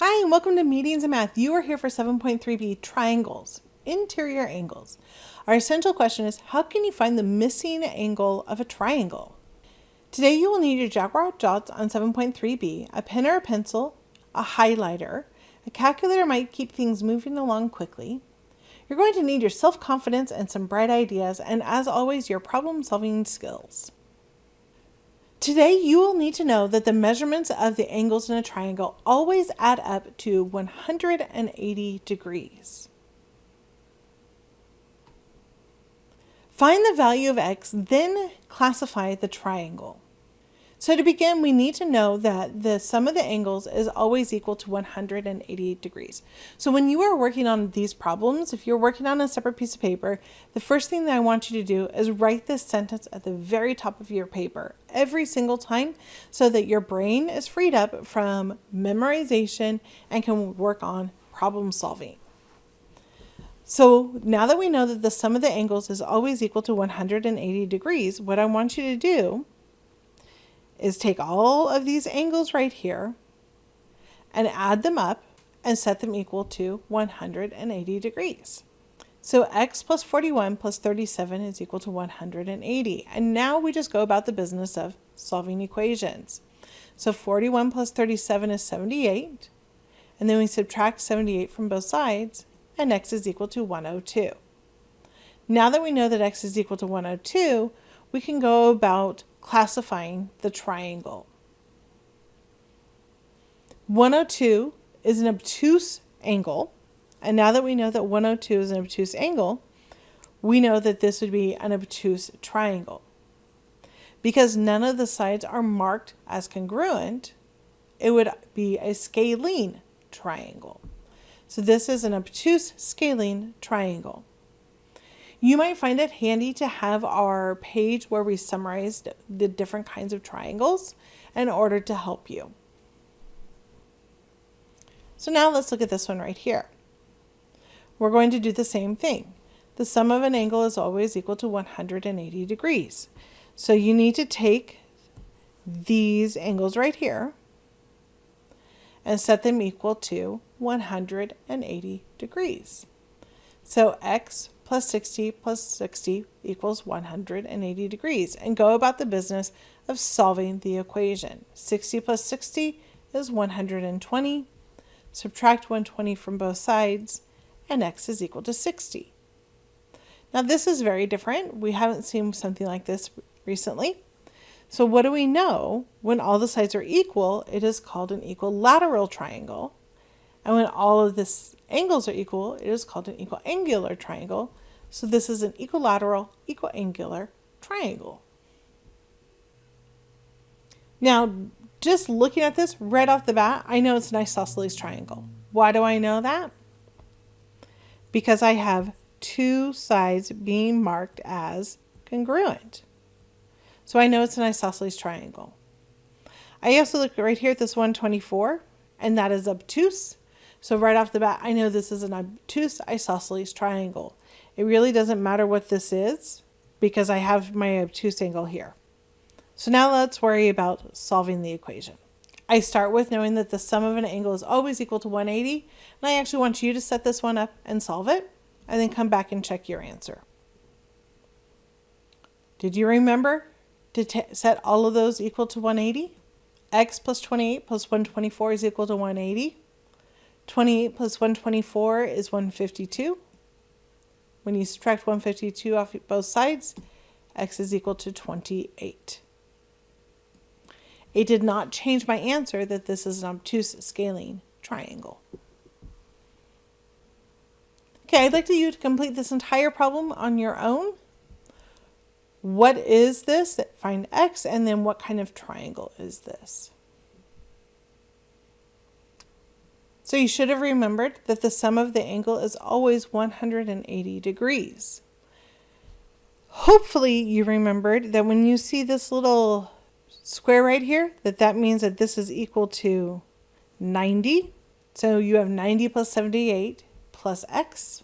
Hi, and welcome to Meetings in Math. You are here for 7.3b, triangles, interior angles. Our essential question is, how can you find the missing angle of a triangle? Today you will need your Jaguar dots on 7.3b, a pen or a pencil, a highlighter, a calculator might keep things moving along quickly. You're going to need your self-confidence and some bright ideas, and as always, your problem-solving skills. Today, you will need to know that the measurements of the angles in a triangle always add up to 180 degrees. Find the value of x, then classify the triangle. So to begin, we need to know that the sum of the angles is always equal to 180 degrees. So when you are working on these problems, if you're working on a separate piece of paper, the first thing that I want you to do is write this sentence at the very top of your paper every single time so that your brain is freed up from memorization and can work on problem solving. So now that we know that the sum of the angles is always equal to 180 degrees, what I want you to do is take all of these angles right here and add them up and set them equal to 180 degrees. So x plus 41 plus 37 is equal to 180. And now we just go about the business of solving equations. So 41 plus 37 is 78. And then we subtract 78 from both sides, and x is equal to 102. Now that we know that x is equal to 102, we can go about classifying the triangle. 102 is an obtuse angle, and now that we know that 102 is an obtuse angle, we know that this would be an obtuse triangle. Because none of the sides are marked as congruent, it would be a scalene triangle. So this is an obtuse scalene triangle. You might find it handy to have our page where we summarized the different kinds of triangles in order to help you. So now let's look at this one right here. We're going to do the same thing. The sum of an angle is always equal to 180 degrees. So you need to take these angles right here and set them equal to 180 degrees. So x plus 60 plus 60 equals 180 degrees, and go about the business of solving the equation. 60 plus 60 is 120. Subtract 120 from both sides, and x is equal to 60. Now this is very different. We haven't seen something like this recently. So what do we know? When all the sides are equal, it is called an equilateral triangle. And when all of the angles are equal, it is called an equiangular triangle. So this is an equilateral, equiangular triangle. Now, just looking at this right off the bat, I know it's an isosceles triangle. Why do I know that? Because I have two sides being marked as congruent. So I know it's an isosceles triangle. I also look right here at this 124, and that is obtuse. So right off the bat, I know this is an obtuse isosceles triangle. It really doesn't matter what this is because I have my obtuse angle here. So now let's worry about solving the equation. I start with knowing that the sum of an angle is always equal to 180, and I actually want you to set this one up and solve it, and then come back and check your answer. Did you remember to set all of those equal to 180? X plus 28 plus 124 is equal to 180. 28 plus 124 is 152. When you subtract 152 off both sides, x is equal to 28. It did not change my answer that this is an obtuse scalene triangle. Okay, I'd like you to complete this entire problem on your own. What is this? Find x, and then what kind of triangle is this? So you should have remembered that the sum of the angle is always 180 degrees. Hopefully you remembered that when you see this little square right here, that means that this is equal to 90. So you have 90 plus 78 plus x.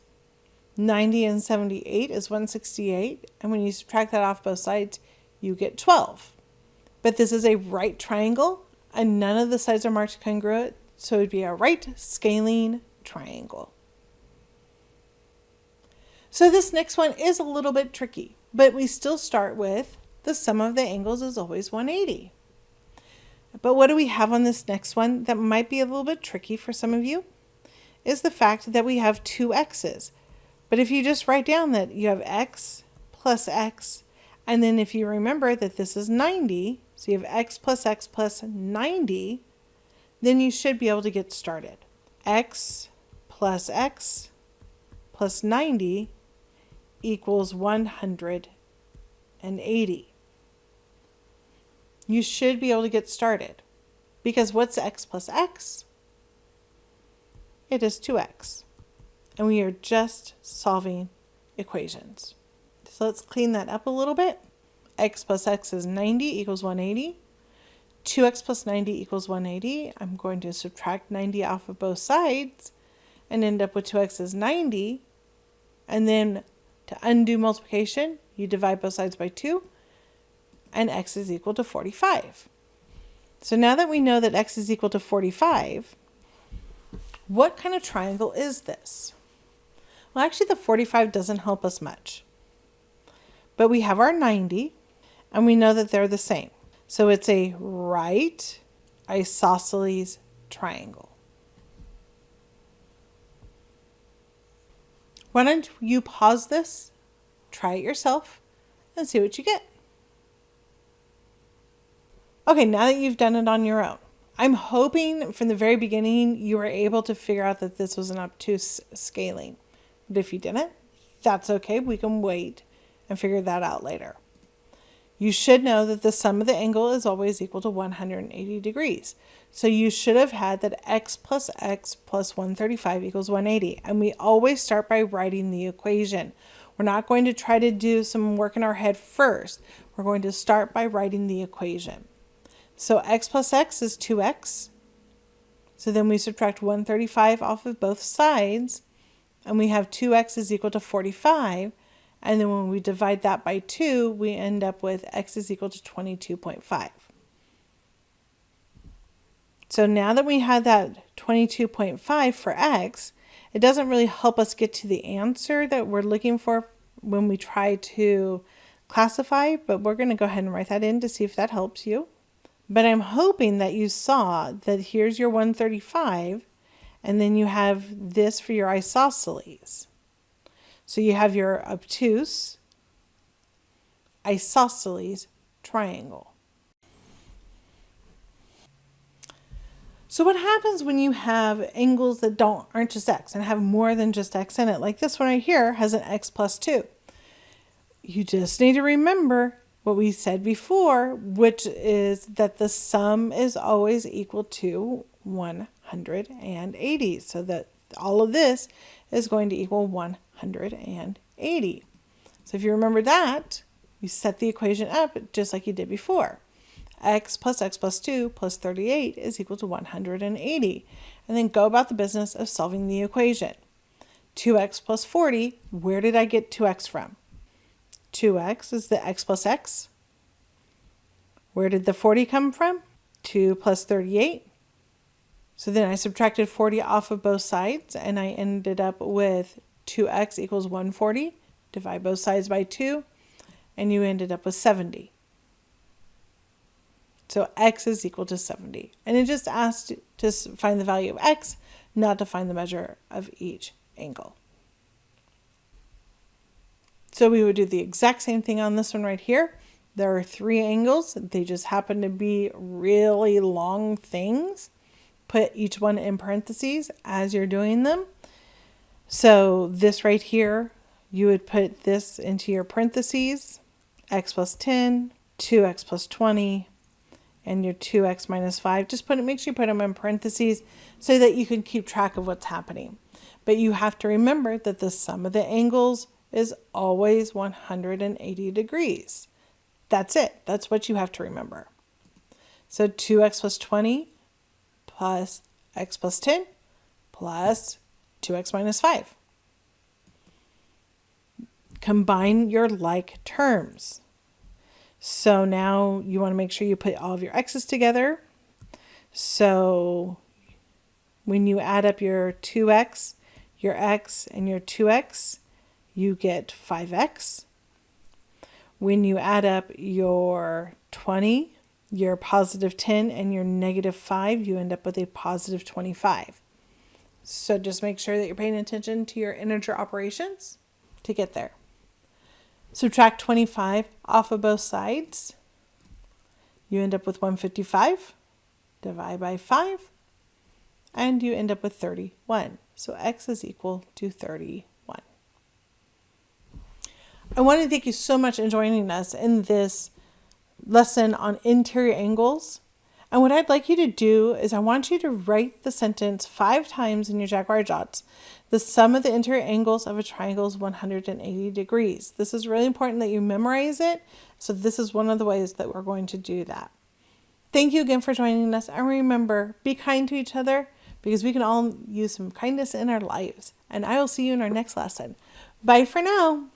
90 and 78 is 168. And when you subtract that off both sides, you get 12. But this is a right triangle, and none of the sides are marked congruent, So it would be a right scaling triangle. So this next one is a little bit tricky, but we still start with the sum of the angles is always 180. But what do we have on this next one that might be a little bit tricky for some of you is the fact that we have two x's. But if you just write down that you have x plus x, and then if you remember that this is 90, so you have x plus 90, then you should be able to get started. X plus 90 equals 180. You should be able to get started. Because what's x plus x? It is 2x. And we are just solving equations. So let's clean that up a little bit. X plus x is 90 equals 180. 2x plus 90 equals 180. I'm going to subtract 90 off of both sides and end up with 2x is 90. And then to undo multiplication, you divide both sides by 2, and x is equal to 45. So now that we know that x is equal to 45, what kind of triangle is this? Well, actually the 45 doesn't help us much. But we have our 90, and we know that they're the same. So it's a right isosceles triangle. Why don't you pause this, try it yourself, and see what you get. Okay, now that you've done it on your own, I'm hoping from the very beginning you were able to figure out that this was an obtuse scaling. But if you didn't, that's okay. We can wait and figure that out later. You should know that the sum of the angle is always equal to 180 degrees. So you should have had that x plus 135 equals 180. And we always start by writing the equation. We're not going to try to do some work in our head first. We're going to start by writing the equation. So x plus x is 2x. So then we subtract 135 off of both sides. And we have 2x is equal to 45. And then when we divide that by 2, we end up with x is equal to 22.5. So now that we had that 22.5 for x, it doesn't really help us get to the answer that we're looking for when we try to classify, but we're going to go ahead and write that in to see if that helps you. But I'm hoping that you saw that here's your 135, and then you have this for your isosceles. So you have your obtuse isosceles triangle. So what happens when you have angles that aren't just x and have more than just x in it? Like this one right here has an x plus 2. You just need to remember what we said before, which is that the sum is always equal to 180. So that all of this is going to equal 180. So if you remember that, you set the equation up just like you did before. X plus 2 plus 38 is equal to 180. And then go about the business of solving the equation. 2x plus 40, where did I get 2x from? 2x is the x plus x. Where did the 40 come from? 2 plus 38. So then I subtracted 40 off of both sides, and I ended up with 2x equals 140. Divide both sides by 2, and you ended up with 70. So x is equal to 70. And it just asked to find the value of x, not to find the measure of each angle. So we would do the exact same thing on this one right here. There are 3 angles. They just happen to be really long things. Put each one in parentheses as you're doing them. So this right here, you would put this into your parentheses, x plus 10, 2x plus 20, and your 2x minus 5. Just make sure you put them in parentheses so that you can keep track of what's happening. But you have to remember that the sum of the angles is always 180 degrees. That's it. That's what you have to remember. So 2x plus 20 plus x plus 10 plus 2x minus 5. Combine your like terms. So now you want to make sure you put all of your x's together. So When you add up your 2x, your x, and your 2x, you get 5x. When you add up your 20, your positive 10, and your negative 5, you end up with a positive 25. So just make sure that you're paying attention to your integer operations to get there. Subtract 25 off of both sides. You end up with 155. Divide by 5. And you end up with 31. So x is equal to 31. I want to thank you so much for joining us in this lesson on interior angles. And what I'd like you to do is I want you to write the sentence 5 times in your Jaguar Jots. The sum of the interior angles of a triangle is 180 degrees. This is really important that you memorize it. So this is one of the ways that we're going to do that. Thank you again for joining us. And remember, be kind to each other because we can all use some kindness in our lives. And I will see you in our next lesson. Bye for now.